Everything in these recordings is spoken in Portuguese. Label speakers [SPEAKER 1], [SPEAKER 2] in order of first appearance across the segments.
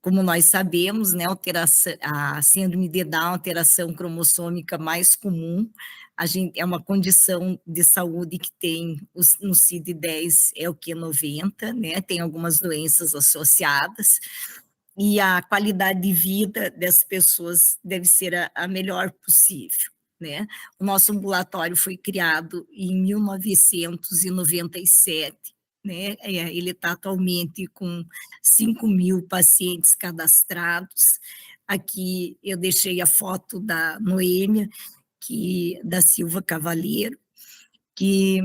[SPEAKER 1] como nós sabemos, né, a síndrome de Down, alteração cromossômica mais comum, é uma condição de saúde que tem no CID-10 é o Q90, né, tem algumas doenças associadas, e a qualidade de vida dessas pessoas deve ser a melhor possível, né. O nosso ambulatório foi criado em 1997, né, ele está atualmente com 5.000 pacientes cadastrados. Aqui eu deixei a foto da Noêmia, da Silva Cavaleiro, que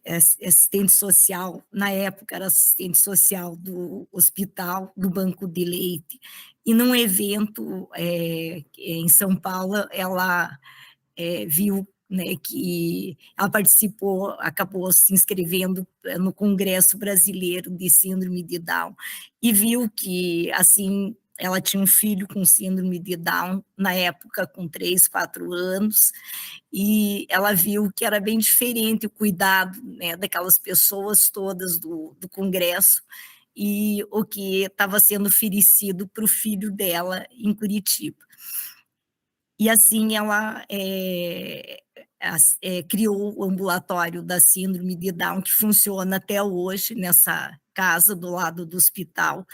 [SPEAKER 1] assistente social, na época era assistente social do hospital, do Banco de Leite, e num evento em São Paulo, ela viu, né, que ela participou, acabou se inscrevendo no Congresso Brasileiro de Síndrome de Down, e viu que, assim, ela tinha um filho com síndrome de Down, na época com 3, 4 anos, e ela viu que era bem diferente o cuidado, né, daquelas pessoas todas do Congresso, e o que estava sendo oferecido para o filho dela em Curitiba. E assim ela criou o ambulatório da síndrome de Down, que funciona até hoje nessa casa do lado do hospital,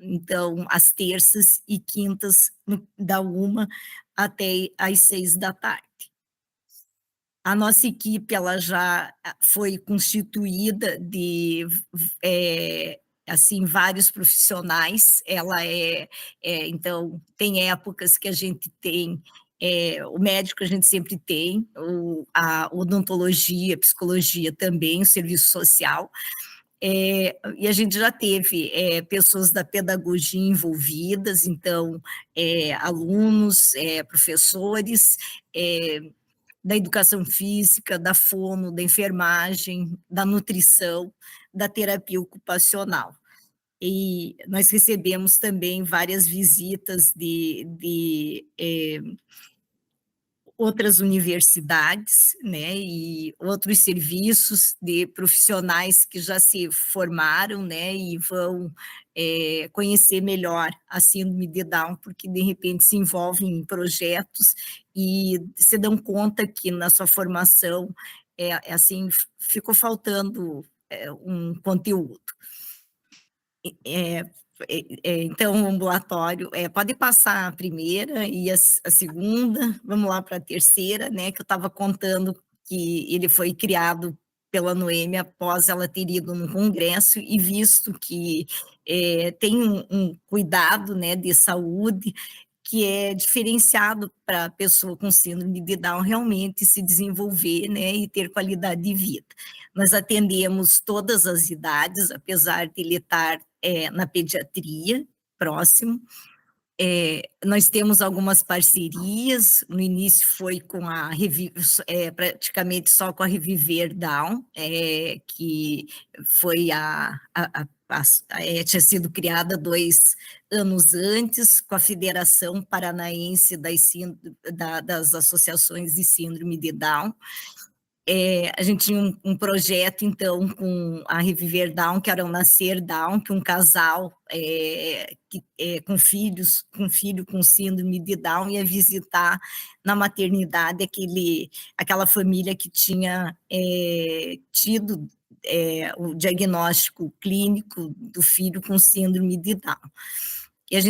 [SPEAKER 1] então às terças e quintas, da 1h até às 6h. A nossa equipe ela já foi constituída de assim, vários profissionais, ela então, tem épocas que a gente tem o médico a gente sempre tem, a odontologia, psicologia também, o serviço social, e a gente já teve pessoas da pedagogia envolvidas, então, alunos, professores, da educação física, da fono, da enfermagem, da nutrição, da terapia ocupacional. E nós recebemos também várias visitas de outras universidades, né, e outros serviços de profissionais que já se formaram, né, e vão conhecer melhor a síndrome de Down, porque de repente se envolvem em projetos e se dão conta que na sua formação, assim, ficou faltando um conteúdo. Então, o ambulatório, pode passar a primeira e a segunda, vamos lá para a terceira, né, que eu estava contando que ele foi criado pela Noêmia após ela ter ido num congresso e visto que tem um cuidado, né, de saúde que é diferenciado para a pessoa com síndrome de Down realmente se desenvolver, né, e ter qualidade de vida. Nós atendemos todas as idades, apesar de ele estar na pediatria, próximo. Nós temos algumas parcerias, no início foi com praticamente só com a Reviver Down, que foi tinha sido criada 2 anos antes, com a Federação Paranaense das Associações de Síndrome de Down. A gente tinha um projeto, então, com a Reviver Down, que era o Nascer Down, que um casal com filho com síndrome de Down ia visitar na maternidade aquela família que tinha tido o diagnóstico clínico do filho com síndrome de Down. E a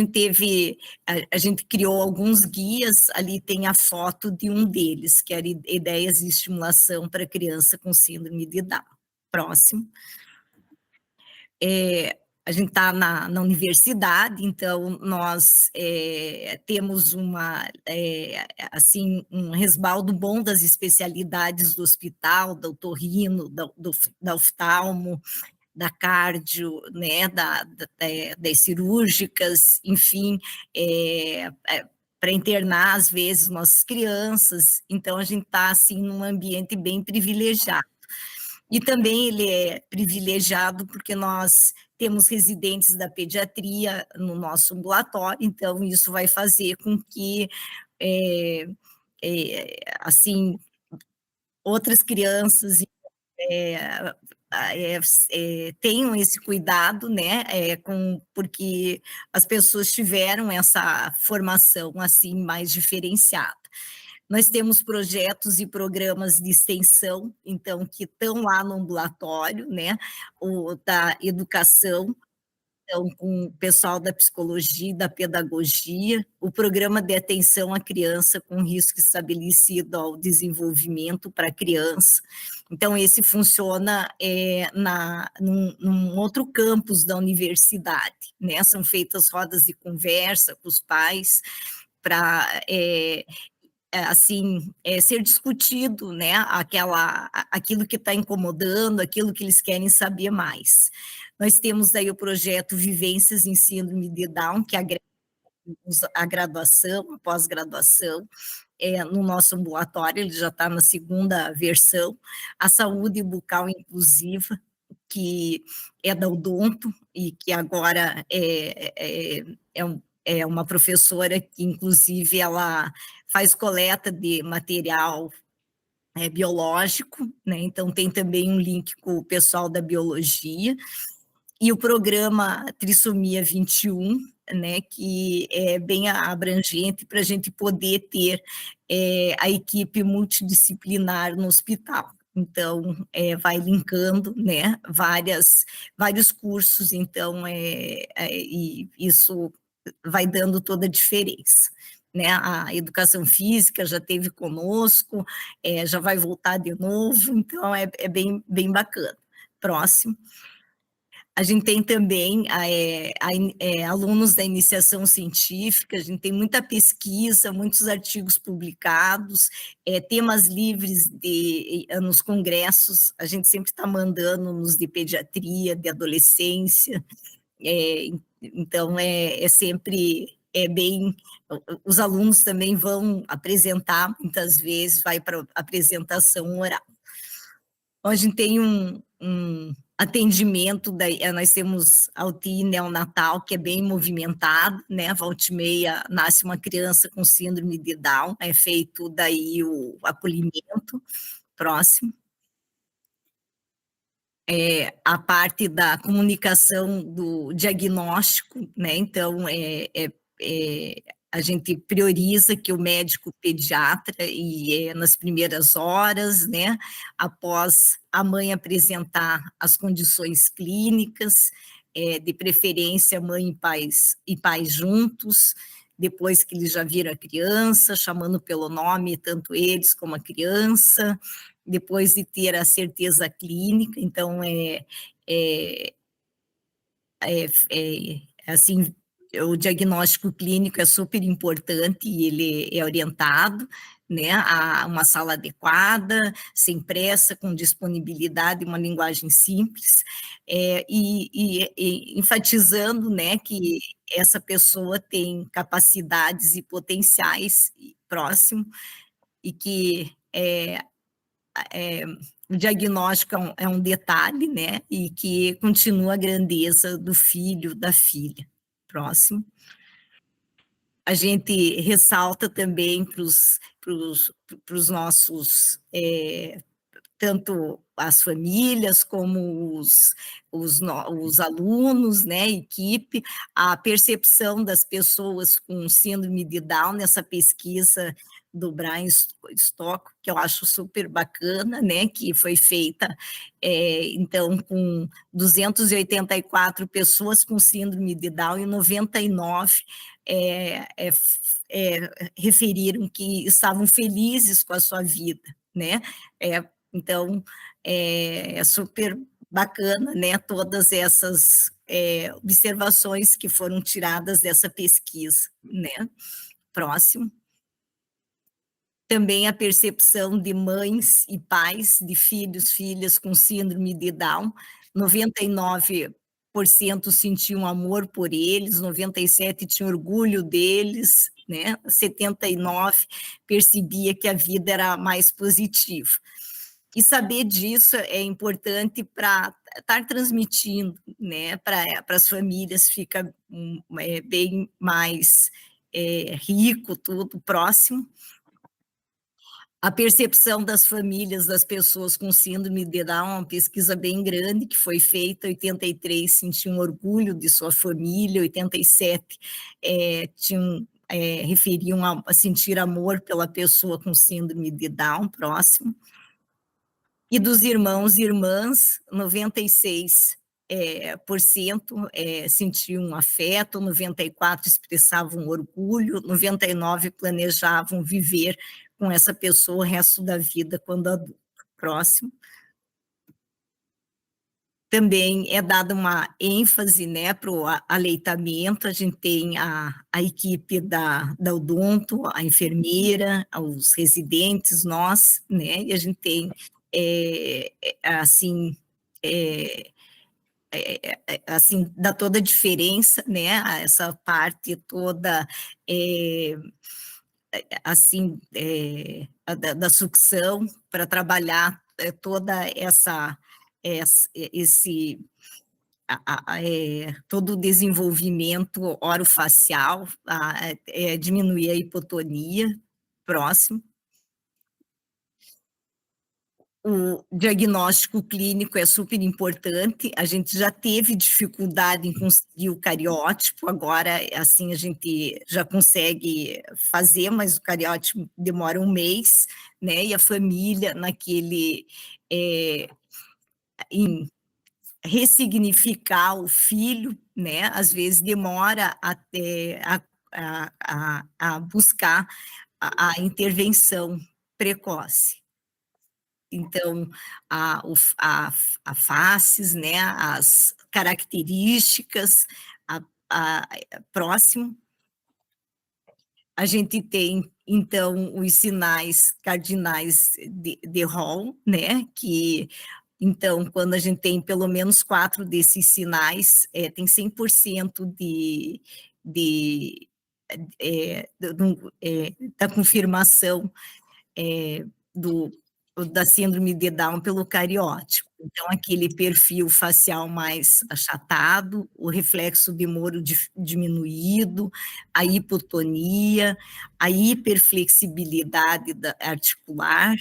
[SPEAKER 1] gente criou alguns guias, ali tem a foto de um deles, que era Ideias de Estimulação para Criança com Síndrome de Down. Próximo. A gente está na universidade, então nós temos assim, um resbaldo bom das especialidades do hospital, da otorrino, da oftalmo, da cardio, né, das cirúrgicas, enfim, para internar, às vezes, nossas crianças, então a gente está, assim, num ambiente bem privilegiado. E também ele é privilegiado porque nós temos residentes da pediatria no nosso ambulatório, então isso vai fazer com que, assim, outras crianças tenham esse cuidado, né, porque as pessoas tiveram essa formação, assim, mais diferenciada. Nós temos projetos e programas de extensão, então, que estão lá no ambulatório, né, o da educação, então, com o pessoal da psicologia e da pedagogia, o programa de atenção à criança com risco estabelecido ao desenvolvimento para a criança. Então, esse funciona num outro campus da universidade, né? São feitas rodas de conversa com os pais para assim, ser discutido, né, aquilo que está incomodando, aquilo que eles querem saber mais. Nós temos daí o projeto Vivências em Síndrome de Down, que agrega a graduação, a pós-graduação, no nosso ambulatório, ele já está na segunda versão, a saúde bucal inclusiva, que é da Odonto e que agora é uma professora que, inclusive, ela faz coleta de material biológico, né? Então tem também um link com o pessoal da biologia, e o programa Trissomia 21, né, que é bem abrangente para a gente poder ter a equipe multidisciplinar no hospital. Então, vai linkando, né, vários cursos, então, e isso vai dando toda a diferença. Né, a educação física já teve conosco, já vai voltar de novo, então é bem bacana. Próximo. A gente tem também alunos da iniciação científica, a gente tem muita pesquisa, muitos artigos publicados, temas livres nos congressos, a gente sempre está mandando nos de pediatria, de adolescência, então é sempre bem. Os alunos também vão apresentar, muitas vezes, vai para apresentação oral. Então, a gente tem um atendimento, nós temos a UTI neonatal, que é bem movimentado, né, volta e meia nasce uma criança com síndrome de Down, é feito daí o acolhimento. Próximo. A parte da comunicação do diagnóstico, né, então, a gente prioriza que o médico pediatra, e nas primeiras horas, né, após a mãe apresentar as condições clínicas, de preferência mãe e pais juntos, depois que eles já viram a criança, chamando pelo nome tanto eles como a criança, depois de ter a certeza clínica, então é assim, o diagnóstico clínico é super importante e ele é orientado, né, a uma sala adequada, sem pressa, com disponibilidade, uma linguagem simples, e enfatizando, né, que essa pessoa tem capacidades e potenciais próximo, e que o diagnóstico é um detalhe, né, e que continua a grandeza do filho, da filha. Próximo. A gente ressalta também para os nossos, tanto as famílias como os alunos, né, equipe, a percepção das pessoas com síndrome de Down nessa pesquisa do Brian Stock, que eu acho super bacana, né, que foi feita, então, com 284 pessoas com síndrome de Down e 99 referiram que estavam felizes com a sua vida, né, então, é super bacana, né, todas essas observações que foram tiradas dessa pesquisa, né. Próximo. Também a percepção de mães e pais de filhos, filhas com síndrome de Down, 99% sentiam amor por eles, 97 tinham orgulho deles, né, 79 percebia que a vida era mais positiva. E saber disso é importante para estar transmitindo, né, para as famílias, fica bem mais rico tudo. Próximo. A percepção das famílias, das pessoas com síndrome de Down, é uma pesquisa bem grande que foi feita, 83 sentiam orgulho de sua família, 87, tinham, referiam a sentir amor pela pessoa com síndrome de Down próximo. E dos irmãos e irmãs, 96, por cento, sentiam afeto, 94 expressavam orgulho, 99 planejavam viver com essa pessoa o resto da vida quando adulto. Próximo. Também é dada uma ênfase, né, para o aleitamento, a gente tem a equipe da odonto, a enfermeira, os residentes, nós, né, e a gente tem, assim, eh assim, dá toda a diferença, né, essa parte toda, eh, assim, da sucção para trabalhar, toda esse todo o desenvolvimento orofacial, diminuir a hipotonia. Próximo. O diagnóstico clínico é super importante, a gente já teve dificuldade em conseguir o cariótipo, agora, assim, a gente já consegue fazer, mas o cariótipo demora um mês, né, e a família naquele, em ressignificar o filho, né, às vezes demora até a buscar a intervenção precoce. Então, a faces, né, as características, a a próximo. A gente tem, então, os sinais cardinais de Hall, né, que então, quando a gente tem pelo menos 4 desses sinais, tem 100% de, da confirmação, do da síndrome de Down pelo cariótipo. Então, aquele perfil facial mais achatado, o reflexo de Moro diminuído, a hipotonia, a hiperflexibilidade articular,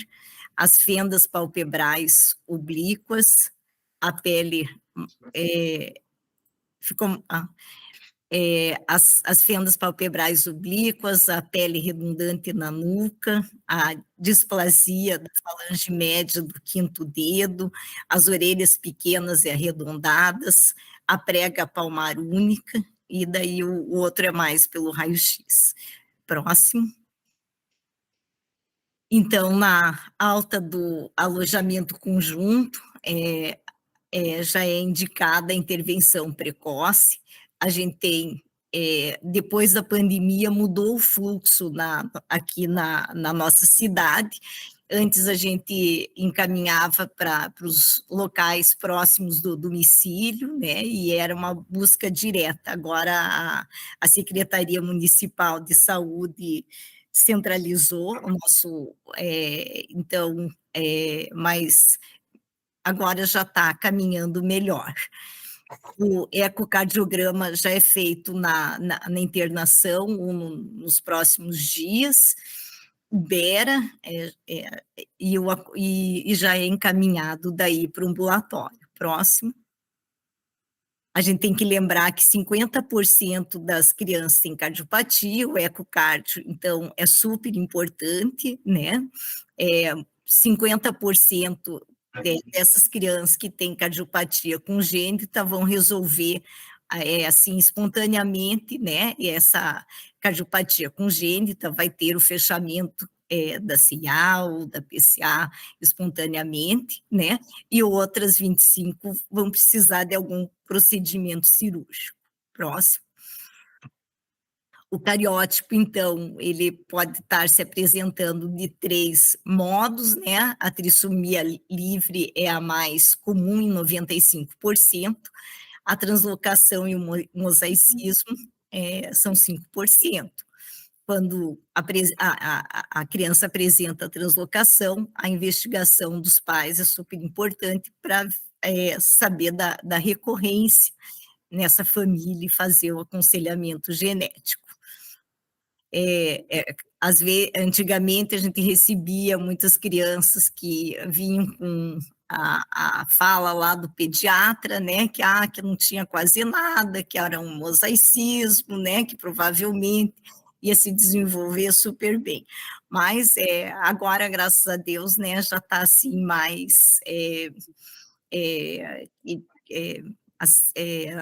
[SPEAKER 1] as fendas palpebrais oblíquas, a pele, eh, ficou as fendas palpebrais oblíquas, a pele redundante na nuca, a displasia da falange média do quinto dedo, as orelhas pequenas e arredondadas, a prega palmar única, e daí o outro é mais pelo raio-x. Próximo. Então, na alta do alojamento conjunto, já é indicada a intervenção precoce. A gente tem, depois da pandemia, mudou o fluxo aqui na nossa cidade. Antes a gente encaminhava para os locais próximos do domicílio, né, e era uma busca direta. Agora a Secretaria Municipal de Saúde centralizou o nosso, então, mas agora já está caminhando melhor. O ecocardiograma já é feito na internação ou nos próximos dias, o Bera, e já é encaminhado daí para o ambulatório. Próximo. A gente tem que lembrar que 50% das crianças têm cardiopatia, o ecocardio, então, é super importante, né, 50% dessas crianças que têm cardiopatia congênita vão resolver, assim, espontaneamente, né, e essa cardiopatia congênita vai ter o fechamento, da CIA ou da PCA espontaneamente, né, e outras 25 vão precisar de algum procedimento cirúrgico. Próximo. O cariótipo, então, ele pode estar se apresentando de 3 modos, né, a trissomia livre é a mais comum em 95%, a translocação e o mosaicismo, são 5%. Quando a criança apresenta translocação, a investigação dos pais é super importante para saber da recorrência nessa família e fazer o aconselhamento genético. Antigamente a gente recebia muitas crianças que vinham com a fala lá do pediatra, né, que não tinha quase nada, que era um mosaicismo, né, que provavelmente ia se desenvolver super bem. Mas, agora, graças a Deus, né, já está assim mais, e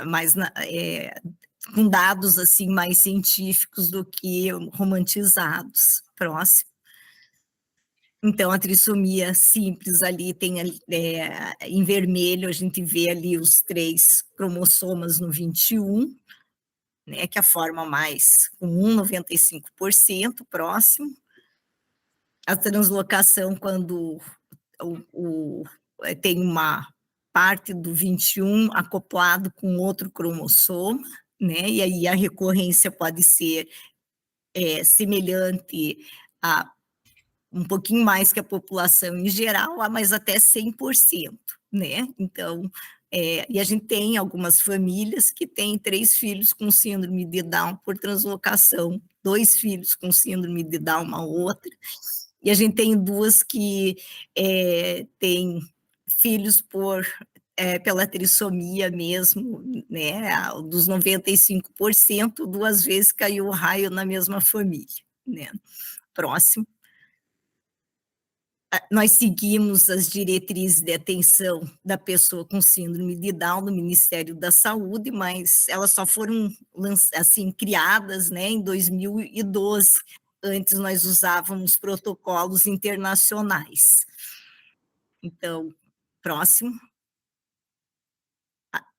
[SPEAKER 1] mais com dados, assim, mais científicos do que romantizados. Próximo. Então, a trissomia simples ali tem ali, em vermelho a gente vê ali os 3 cromossomas no 21, né, que é a forma mais comum, 95%. Próximo. A translocação quando tem uma parte do 21 acoplado com outro cromossomo, né, e aí a recorrência pode ser, semelhante a um pouquinho mais que a população em geral, mas até 100%, né. Então, e a gente tem algumas famílias que têm 3 filhos com síndrome de Down por translocação, 2 filhos com síndrome de Down, uma outra, e a gente tem 2 que, têm filhos pela trissomia mesmo, né, dos 95%, 2 vezes caiu o raio na mesma família, né. Próximo. Nós seguimos as diretrizes de atenção da pessoa com síndrome de Down do Ministério da Saúde, mas elas só foram assim, criadas, né, em 2012. Antes nós usávamos protocolos internacionais. Então, próximo.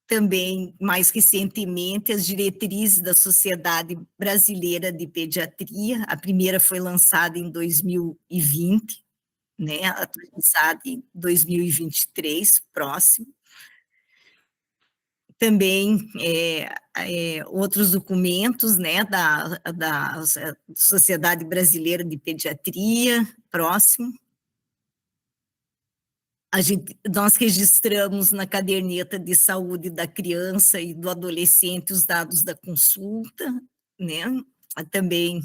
[SPEAKER 1] Também, mais recentemente, as diretrizes da Sociedade Brasileira de Pediatria, a primeira foi lançada em 2020, né, atualizada em 2023. Próximo. Também, outros documentos, né, da Sociedade Brasileira de Pediatria. Próximo. Nós registramos na caderneta de saúde da criança e do adolescente os dados da consulta, né, também,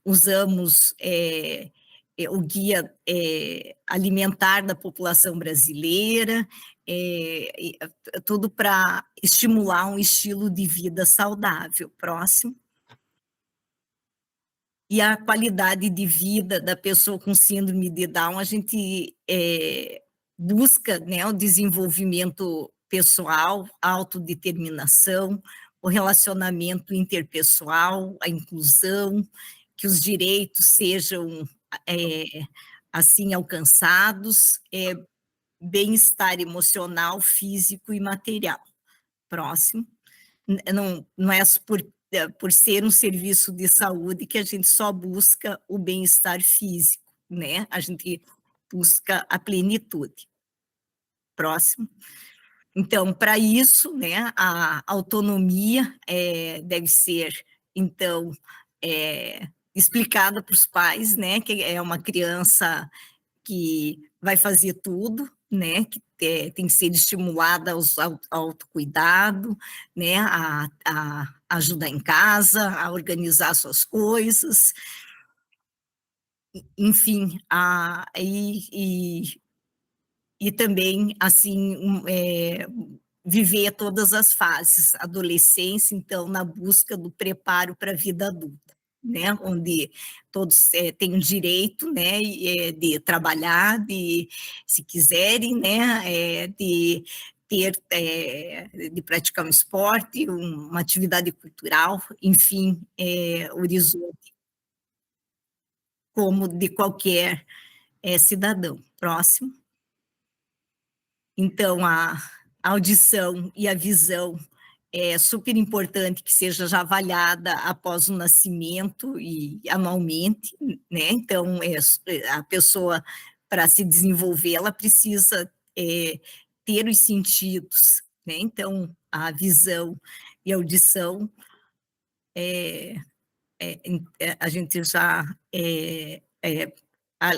[SPEAKER 1] usamos, o guia, alimentar da população brasileira, tudo para estimular um estilo de vida saudável. Próximo. E a qualidade de vida da pessoa com síndrome de Down, a gente, busca, né, o desenvolvimento pessoal, a autodeterminação, o relacionamento interpessoal, a inclusão, que os direitos sejam, eh, assim, alcançados, bem-estar emocional, físico e material. Próximo. Não é por ser um serviço de saúde que a gente só busca o bem-estar físico, né, a gente busca a plenitude. Próximo. Então, para isso, né, a autonomia, deve ser, então, explicada para os pais, né, que é uma criança que vai fazer tudo, né, que tem que ser estimulada ao autocuidado, né, a ajudar em casa, a organizar suas coisas, enfim, e também, assim, viver todas as fases, adolescência, então, na busca do preparo para a vida adulta, né, onde todos, têm o direito, né, de trabalhar, se quiserem, né, de praticar um esporte, uma atividade cultural, enfim, horizonte como de qualquer, cidadão. Próximo. Então, a audição e a visão é super importante que seja já avaliada após o nascimento e anualmente, né, então, a pessoa, para se desenvolver, ela precisa, ter os sentidos, né, então, a visão e a audição, a gente já,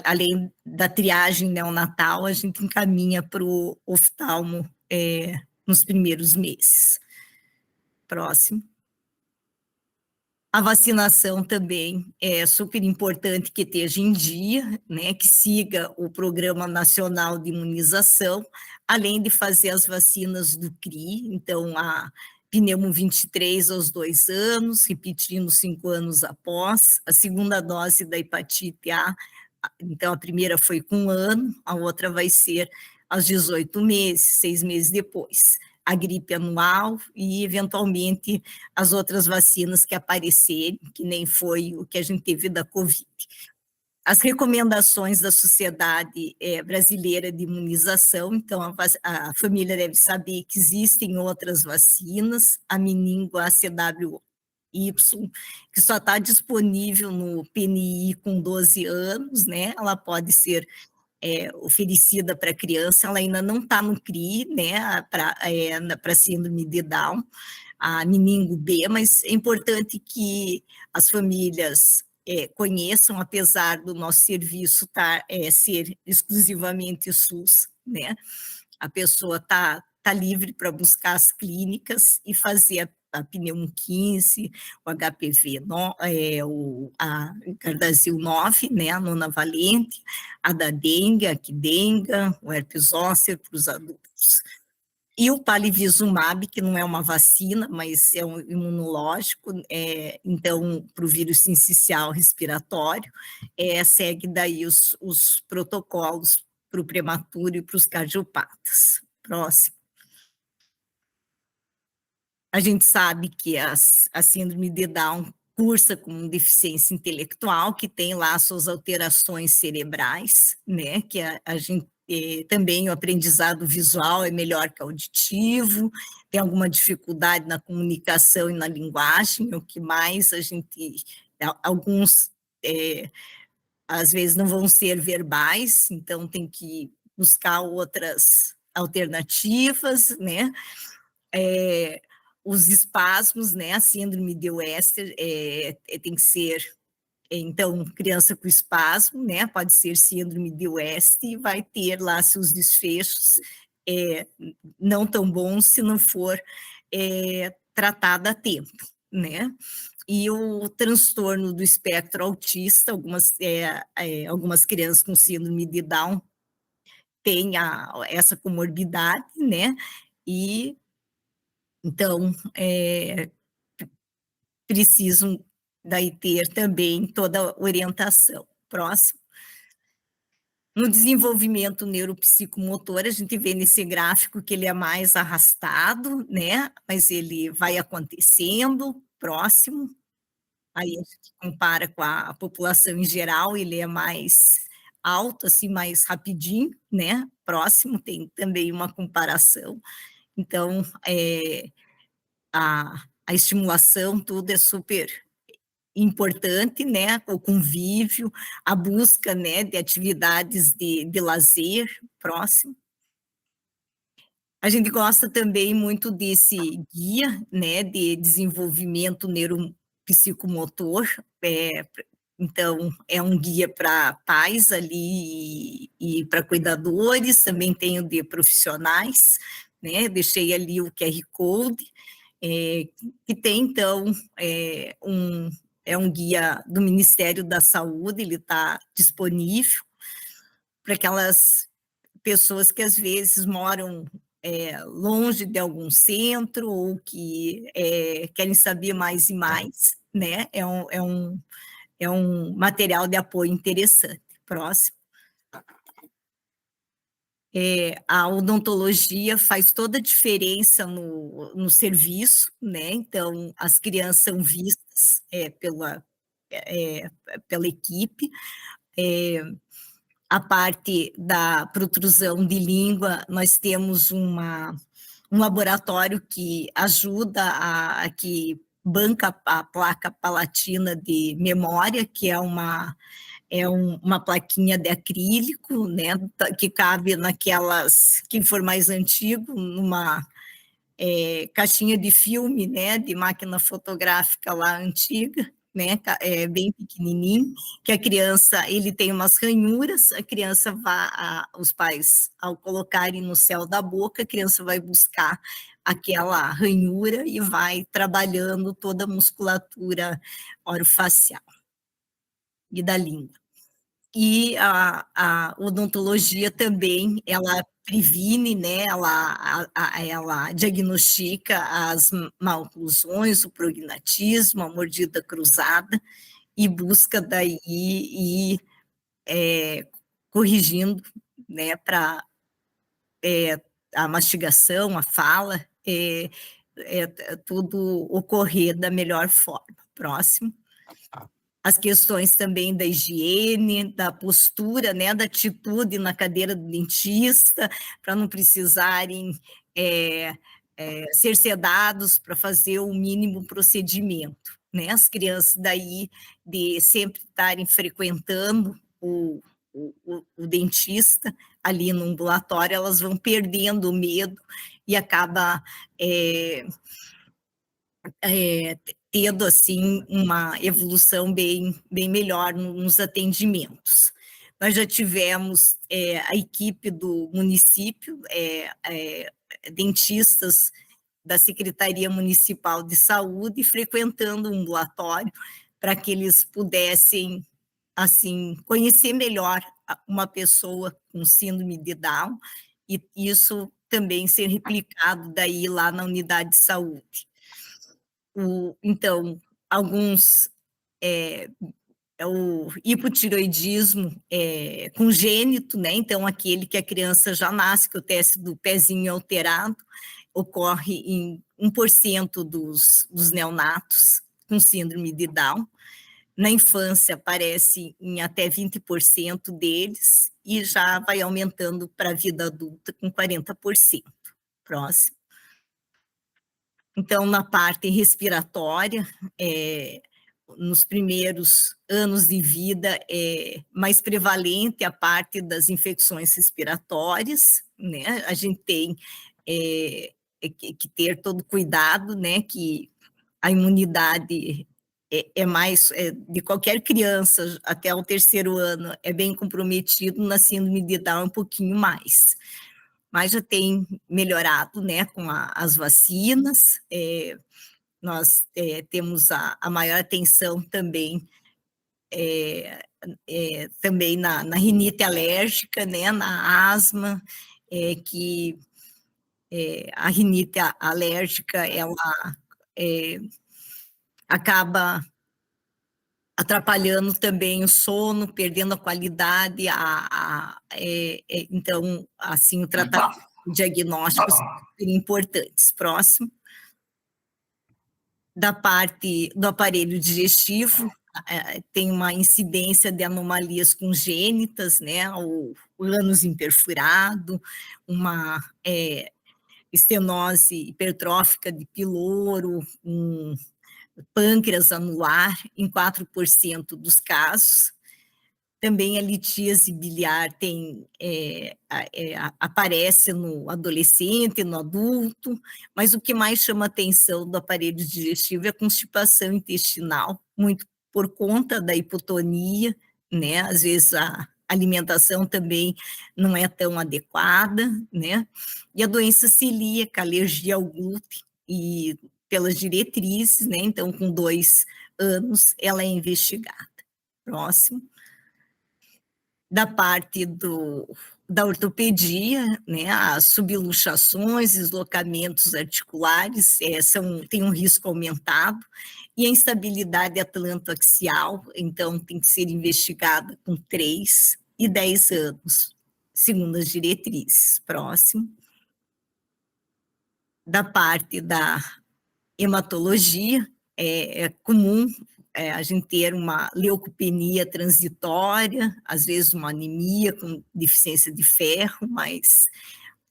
[SPEAKER 1] além da triagem neonatal, a gente encaminha para o oftalmo, nos primeiros meses. Próximo. A vacinação também é super importante que esteja em dia, né, que siga o Programa Nacional de Imunização, além de fazer as vacinas do CRI, então a pneumo 23 aos 2 anos, repetindo 5 anos após, a segunda dose da hepatite A, então a primeira foi com 1 ano, a outra vai ser aos 18 meses, 6 meses depois. A gripe anual e, eventualmente, as outras vacinas que aparecerem, que nem foi o que a gente teve da Covid. As recomendações da Sociedade Brasileira de Imunização, então a família deve saber que existem outras vacinas, a meningo ACWY, que só está disponível no PNI com 12 anos, né? Ela pode ser oferecida para criança, ela ainda não está no CRI, né, para síndrome de Down, a meningo B, mas é importante que as famílias conheçam, apesar do nosso serviço ser exclusivamente SUS, né, a pessoa tá livre para buscar as clínicas e fazer a pneumo 15, o HPV, a Gardasil 9, né, a nona valente, a da dengue, a quidenga, o herpes zoster para os adultos. E o palivizumab, que não é uma vacina, mas é um imunológico, então, para o vírus sincicial respiratório, segue daí os protocolos para o prematuro e para os cardiopatas. Próximo. A gente sabe que a síndrome de Down cursa com deficiência intelectual, que tem lá suas alterações cerebrais, né, que a gente também o aprendizado visual é melhor que auditivo, tem alguma dificuldade na comunicação e na linguagem, o que mais a gente, alguns às vezes não vão ser verbais, então tem que buscar outras alternativas, né, os espasmos, né, a síndrome de Wester tem que ser, então, criança com espasmo, né, pode ser síndrome de West e vai ter lá seus desfechos não tão bons se não for tratada a tempo, né. E o transtorno do espectro autista, algumas crianças com síndrome de Down têm essa comorbidade, né, e então, precisam daí ter também toda a orientação. Próximo. No desenvolvimento neuropsicomotor, a gente vê nesse gráfico que ele é mais arrastado, né, mas ele vai acontecendo. Próximo. Aí a gente compara com a população em geral, ele é mais alto, assim, mais rapidinho, né. Próximo, tem também uma comparação. Então, a estimulação, tudo é super importante, né, o convívio, a busca, né, de atividades de lazer. Próximo. A gente gosta também muito desse guia, né, de desenvolvimento neuropsicomotor, então é um guia para pais ali e para cuidadores, também tem o de profissionais, né, deixei ali o QR Code, que tem então, um guia do Ministério da Saúde, ele está disponível para aquelas pessoas que às vezes moram longe de algum centro ou que querem saber mais e mais, né? É um material de apoio interessante. Próximo. A odontologia faz toda a diferença no serviço, né? Então, as crianças são vistas pela equipe. A parte da protrusão de língua, nós temos um laboratório que ajuda que banca a placa palatina de memória, que é uma plaquinha de acrílico, né, que cabe naquelas, quem for mais antigo, numa caixinha de filme, né, de máquina fotográfica lá antiga, né, bem pequenininho, que a criança, ele tem umas ranhuras, a criança os pais, ao colocarem no céu da boca, a criança vai buscar aquela ranhura e vai trabalhando toda a musculatura orofacial e da língua. E a odontologia também, ela previne, né, ela diagnostica as maloclusões, o prognatismo, a mordida cruzada e busca daí ir, corrigindo, né, para a mastigação, a fala, tudo ocorrer da melhor forma. Próximo. As questões também da higiene, da postura, né, da atitude na cadeira do dentista, para não precisarem ser sedados para fazer o mínimo procedimento, né? As crianças daí de sempre estarem frequentando o dentista ali no ambulatório, elas vão perdendo o medo e acaba tendo assim uma evolução bem melhor nos atendimentos. Nós já tivemos a equipe do município, dentistas da Secretaria Municipal de Saúde frequentando o ambulatório para que eles pudessem assim conhecer melhor uma pessoa com síndrome de Down e isso também ser replicado daí lá na unidade de saúde. Então, alguns é o hipotireoidismo congênito, né? Então, aquele que a criança já nasce, que o teste do pezinho é alterado, ocorre em 1% dos neonatos com síndrome de Down. Na infância, aparece em até 20% deles e já vai aumentando para a vida adulta com 40%. Próximo. Então, na parte respiratória, nos primeiros anos de vida é mais prevalente a parte das infecções respiratórias, né? A gente tem que ter todo cuidado, né? Que a imunidade é mais de qualquer criança até o terceiro ano é bem comprometido, na síndrome de Down um pouquinho mais. Mas já tem melhorado, né? Com as vacinas. Nós temos a maior atenção também também na rinite alérgica, né, na asma, que a rinite alérgica ela acaba atrapalhando também o sono, perdendo a qualidade, então, assim, o tratamento, o diagnóstico são super importantes. Próximo. Da parte do aparelho digestivo, tem uma incidência de anomalias congênitas, né, o ânus imperfurado, uma estenose hipertrófica de piloro, um pâncreas anular em 4% dos casos. Também a litíase biliar aparece no adolescente, no adulto, mas o que mais chama atenção do aparelho digestivo é a constipação intestinal, muito por conta da hipotonia, né? Às vezes a alimentação também não é tão adequada, né? E a doença celíaca, alergia ao glúten, e pelas diretrizes, né? Então, com 2 anos, ela é investigada. Próximo. Da parte da ortopedia, né, as subluxações, deslocamentos articulares têm um risco aumentado, e a instabilidade atlantoaxial, então, tem que ser investigada com 3 e 10 anos, segundo as diretrizes. Próximo. Da parte da hematologia, é comum a gente ter uma leucopenia transitória, às vezes uma anemia com deficiência de ferro, mas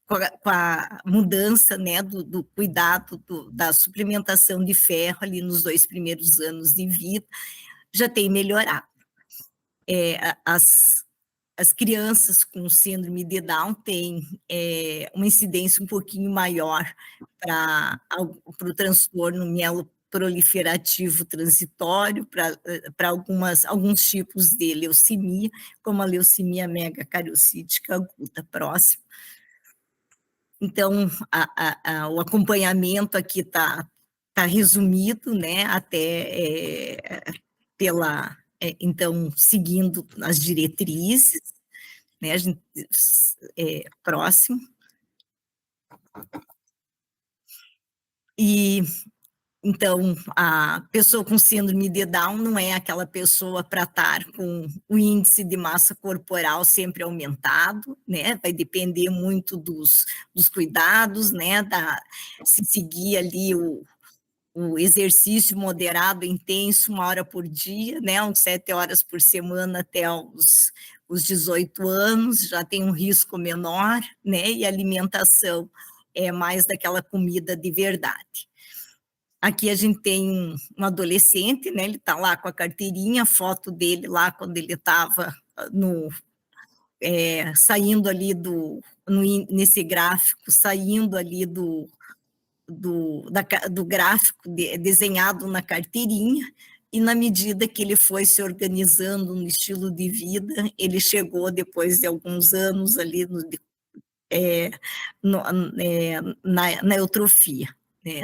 [SPEAKER 1] com a mudança, né, do cuidado da suplementação de ferro ali nos 2 primeiros anos de vida, já tem melhorado. As crianças com síndrome de Down têm uma incidência um pouquinho maior para o transtorno mieloproliferativo transitório, para alguns tipos de leucemia, como a leucemia megacariocítica aguda. Próximo. Então, o acompanhamento aqui tá resumido, né, até, pela então, seguindo as diretrizes, né, a gente próximo. E, então, a pessoa com síndrome de Down não é aquela pessoa para estar com o índice de massa corporal sempre aumentado, né, vai depender muito dos cuidados, né, se seguir ali o exercício moderado, intenso, 1 hora por dia, né, uns 7 horas por semana até os 18 anos, já tem um risco menor, né, e alimentação é mais daquela comida de verdade. Aqui a gente tem um adolescente, né, ele está lá com a carteirinha, a foto dele lá quando ele estava no saindo ali nesse gráfico, saindo ali do gráfico desenhado na carteirinha, e na medida que ele foi se organizando no estilo de vida, ele chegou depois de alguns anos ali é, no, na eutrofia, né?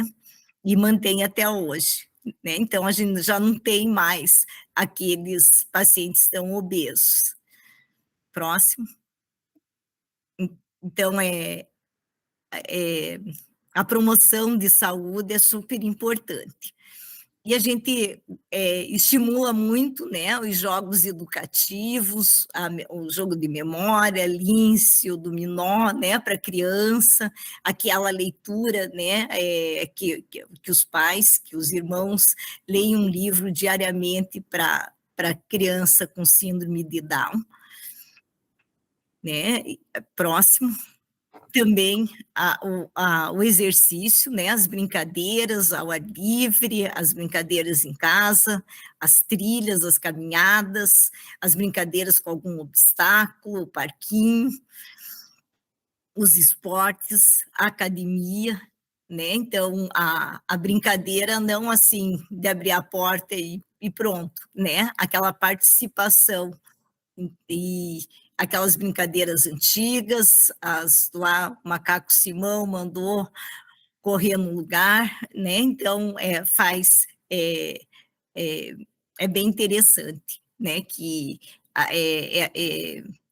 [SPEAKER 1] E mantém até hoje. Né? Então, a gente já não tem mais aqueles pacientes tão obesos. Próximo. Então, a promoção de saúde é super importante. E a gente estimula muito, né, os jogos educativos, o jogo de memória, Lince, o dominó, né, para criança, aquela leitura, né, que os pais, que os irmãos leiam um livro diariamente para criança com síndrome de Down, né, próximo. Também o exercício, né, as brincadeiras ao ar livre, as brincadeiras em casa, as trilhas, as caminhadas, as brincadeiras com algum obstáculo, o parquinho, os esportes, a academia, né? Então, a brincadeira não assim de abrir a porta e pronto, né? Aquela participação e aquelas brincadeiras antigas, lá o macaco Simão mandou correr no lugar, né? Então é, é, é bem interessante, né? Que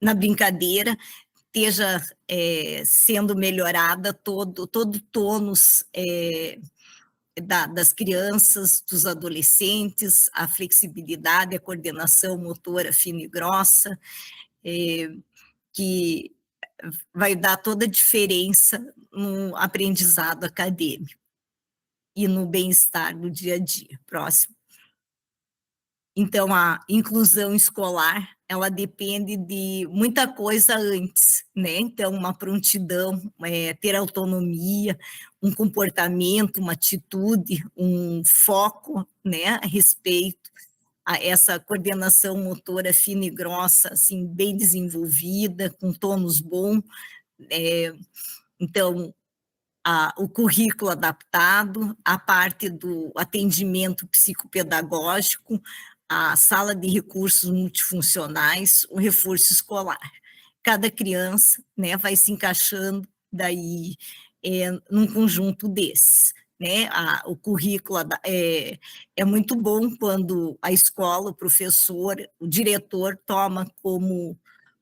[SPEAKER 1] na brincadeira esteja sendo melhorada todo o tônus das crianças, dos adolescentes, a flexibilidade, a coordenação motora fina e grossa, que vai dar toda a diferença no aprendizado acadêmico e no bem-estar do dia a dia. Próximo. Então, a inclusão escolar, ela depende de muita coisa antes, né? Então, uma prontidão, ter autonomia, um comportamento, uma atitude, um foco, né, a respeito a essa coordenação motora fina e grossa, assim, bem desenvolvida, com tônus bom. Então, o currículo adaptado, a parte do atendimento psicopedagógico, a sala de recursos multifuncionais, o reforço escolar. Cada criança, né, vai se encaixando daí num conjunto desses. Né? O currículo é muito bom quando a escola, o professor, o diretor toma como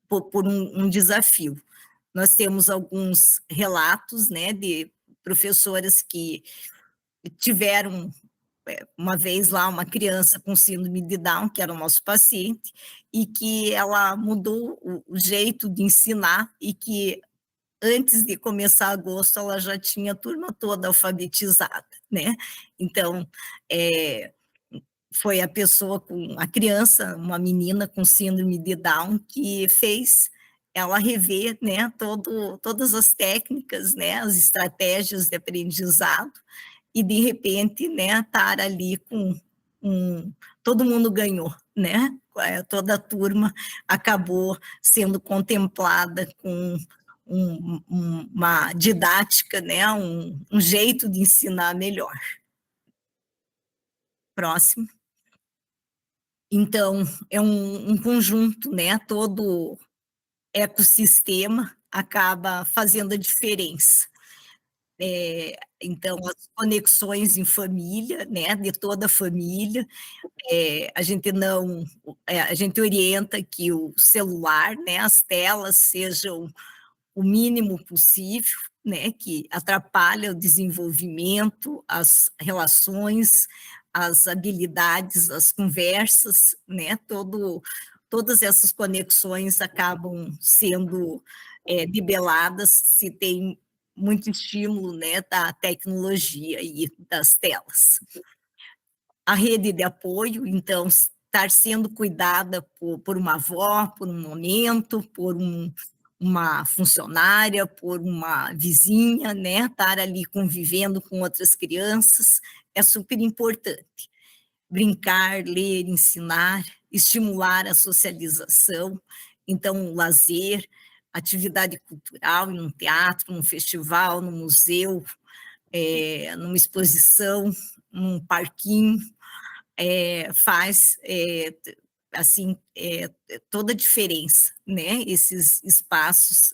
[SPEAKER 1] por um desafio. Nós temos alguns relatos, né, de professoras que tiveram uma vez lá uma criança com síndrome de Down, que era o nosso paciente, e que ela mudou o jeito de ensinar e que antes de começar agosto ela já tinha a turma toda alfabetizada, né? Então, foi a criança, uma menina com síndrome de Down, que fez ela rever, né, todas as técnicas, né, as estratégias de aprendizado, e de repente, né, estar ali com todo mundo ganhou, né? Toda a turma acabou sendo contemplada com uma didática, né, um jeito de ensinar melhor. Próximo. Então, é um conjunto, né? Todo ecossistema acaba fazendo a diferença. Então as conexões em família, né, de toda a família, a gente não a gente orienta que o celular, né, as telas sejam o mínimo possível, né, que atrapalha o desenvolvimento, as relações, as habilidades, as conversas, né, todas essas conexões acabam sendo, debeladas se tem muito estímulo, né, da tecnologia e das telas. A rede de apoio, então, estar sendo cuidada por uma avó, por um momento, uma funcionária, por uma vizinha, né, estar ali convivendo com outras crianças, é super importante. Brincar, ler, ensinar, estimular a socialização, então o lazer, atividade cultural, em um teatro, num festival, num museu, numa exposição, num parquinho, faz assim toda a diferença, né? Esses espaços,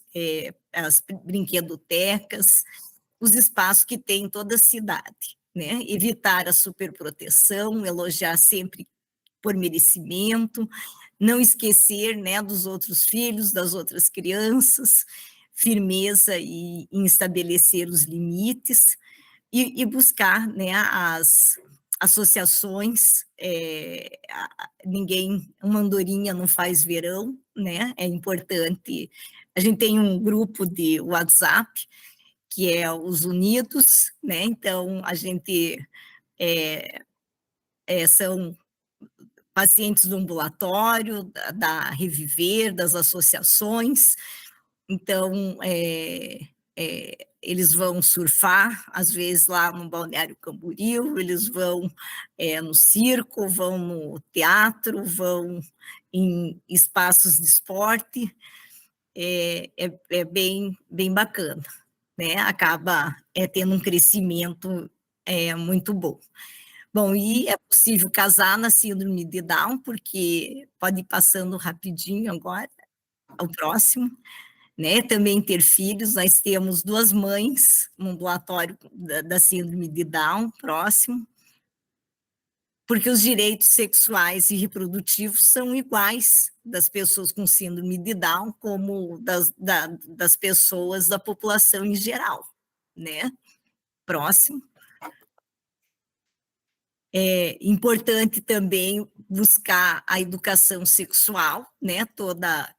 [SPEAKER 1] as brinquedotecas, os espaços que tem em toda a cidade, né? Evitar a superproteção, elogiar sempre por merecimento, não esquecer, né, dos outros filhos, das outras crianças, firmeza em estabelecer os limites e buscar, né, as associações, ninguém, uma andorinha não faz verão, né, é importante. A gente tem um grupo de WhatsApp, que é os Unidos, né, então a gente são pacientes do ambulatório, da Reviver, das associações, então, eles vão surfar, às vezes lá no Balneário Camboriú, eles vão no circo, vão no teatro, vão em espaços de esporte, é bem bacana, né? Acaba tendo um crescimento muito bom. Bom, e é possível casar na síndrome de Down, porque pode ir passando rapidinho agora, ao próximo, né, também ter filhos, nós temos 2 mães no ambulatório da síndrome de Down próximo, porque os direitos sexuais e reprodutivos são iguais das pessoas com síndrome de Down como das pessoas da população em geral, né. Próximo. É importante também buscar a educação sexual, né, toda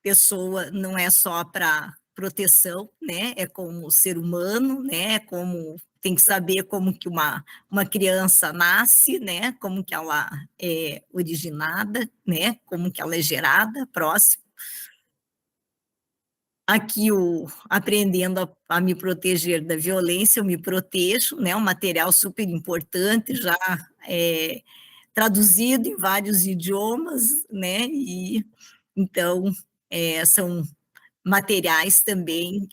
[SPEAKER 1] pessoa não é só para proteção, né, é como ser humano, né, é como tem que saber como que uma criança nasce, né, como que ela é originada, né, como que ela é gerada, próximo. Aqui o aprendendo a me proteger da violência, eu me protejo, né, um material super importante, já, traduzido em vários idiomas, né, e então, são materiais também,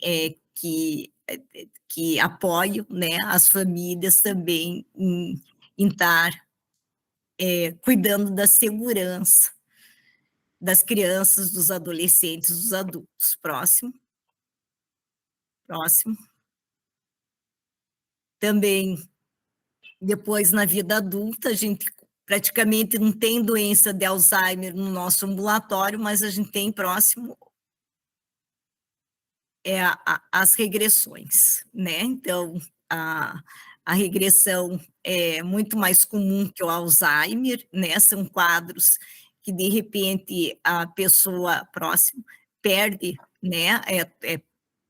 [SPEAKER 1] que apoiam, né, as famílias também em estar, cuidando da segurança das crianças, dos adolescentes, dos adultos. Próximo, próximo. Também, depois na vida adulta, a gente praticamente não tem doença de Alzheimer no nosso ambulatório, mas a gente tem próximo as regressões, né, então a a regressão é muito mais comum que o Alzheimer, né, são quadros que de repente a pessoa próxima perde, né,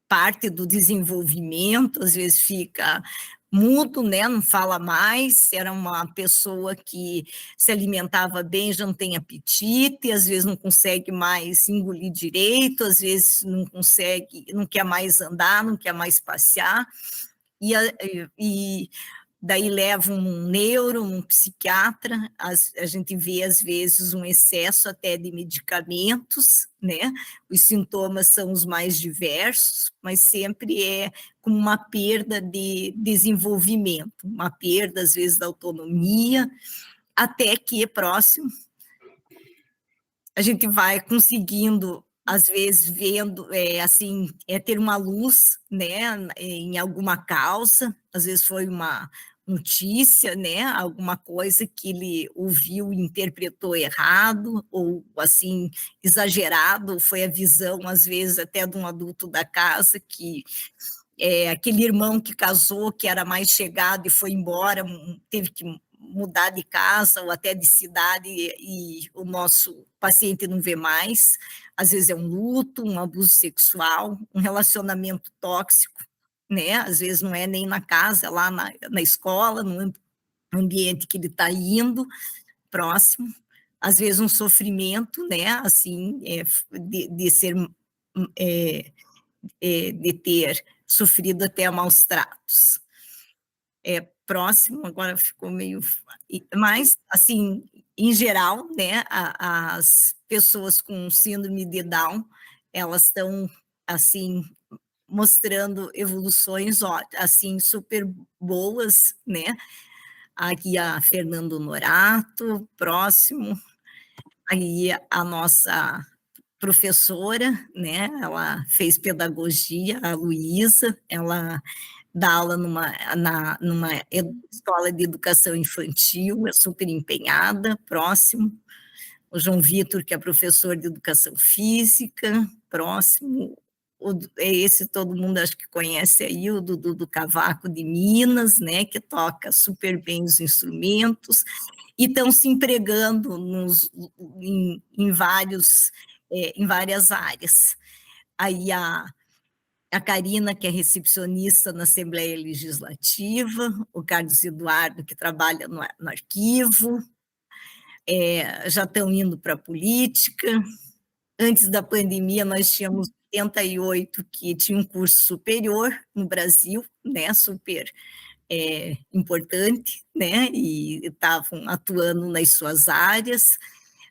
[SPEAKER 1] parte do desenvolvimento, às vezes fica mudo, né, não fala mais, era uma pessoa que se alimentava bem, já não tem apetite, às vezes não consegue mais engolir direito, às vezes não consegue, não quer mais andar, não quer mais passear, e daí leva um neuro, um psiquiatra, a gente vê às vezes um excesso até de medicamentos, né, os sintomas são os mais diversos, mas sempre é com uma perda de desenvolvimento, uma perda às vezes da autonomia, até que próximo a gente vai conseguindo às vezes vendo, assim, ter uma luz, né, em alguma causa, às vezes foi uma notícia, né, alguma coisa que ele ouviu e interpretou errado, ou assim, exagerado, foi a visão, às vezes, até de um adulto da casa que aquele irmão que casou, que era mais chegado e foi embora, teve que mudar de casa ou até de cidade e o nosso paciente não vê mais. Às vezes é um luto, um abuso sexual, um relacionamento tóxico, né? Às vezes não é nem na casa, é lá na escola, no ambiente que ele está indo, próximo. Às vezes um sofrimento, né? Assim, de ser é, de ter sofrido até maus tratos. Próximo, agora ficou meio. Mas, assim, em geral, né, as pessoas com síndrome de Down, elas estão, assim, mostrando evoluções, ó, assim, super boas, né? Aqui a Fernando Norato, próximo, aí a nossa professora, né, ela fez pedagogia, a Luísa, ela dá aula numa escola de educação infantil, é super empenhada, próximo. O João Vitor, que é professor de educação física, próximo. Esse todo mundo acho que conhece aí, o Dudu do Cavaco de Minas, né, que toca super bem os instrumentos, e estão se empregando em em várias áreas. Aí a Karina, que é recepcionista na Assembleia Legislativa, o Carlos Eduardo, que trabalha no arquivo, já estão indo para a política. Antes da pandemia, nós tínhamos 88 que tinham um curso superior no Brasil, né, super importante, né, e estavam atuando nas suas áreas.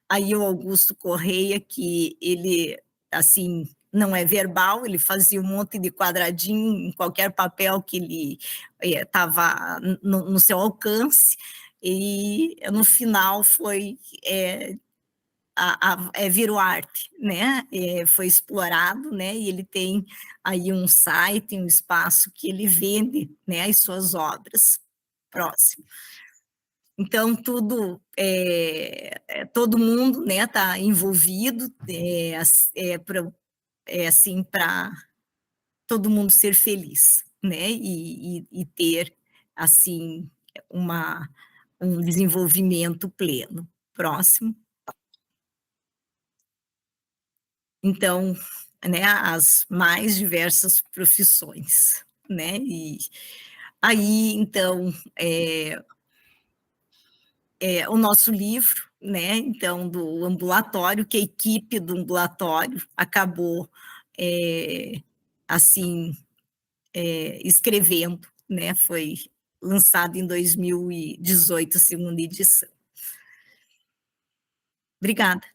[SPEAKER 1] Aí o Augusto Correia, que ele, assim, não é verbal, ele fazia um monte de quadradinho em qualquer papel que ele estava no seu alcance, e no final foi virou arte, né? Foi explorado, né? E ele tem aí um site, um espaço que ele vende, né, as suas obras. Próximo. Então, todo mundo, né, está envolvido, assim, para todo mundo ser feliz, né, e ter, assim, uma, um desenvolvimento pleno. Próximo. Então, né, as mais diversas profissões, né, e aí, então, o nosso livro, né, então, do ambulatório, que a equipe do ambulatório acabou, eh, assim, escrevendo, né, foi lançado em 2018, a segunda edição. Obrigada.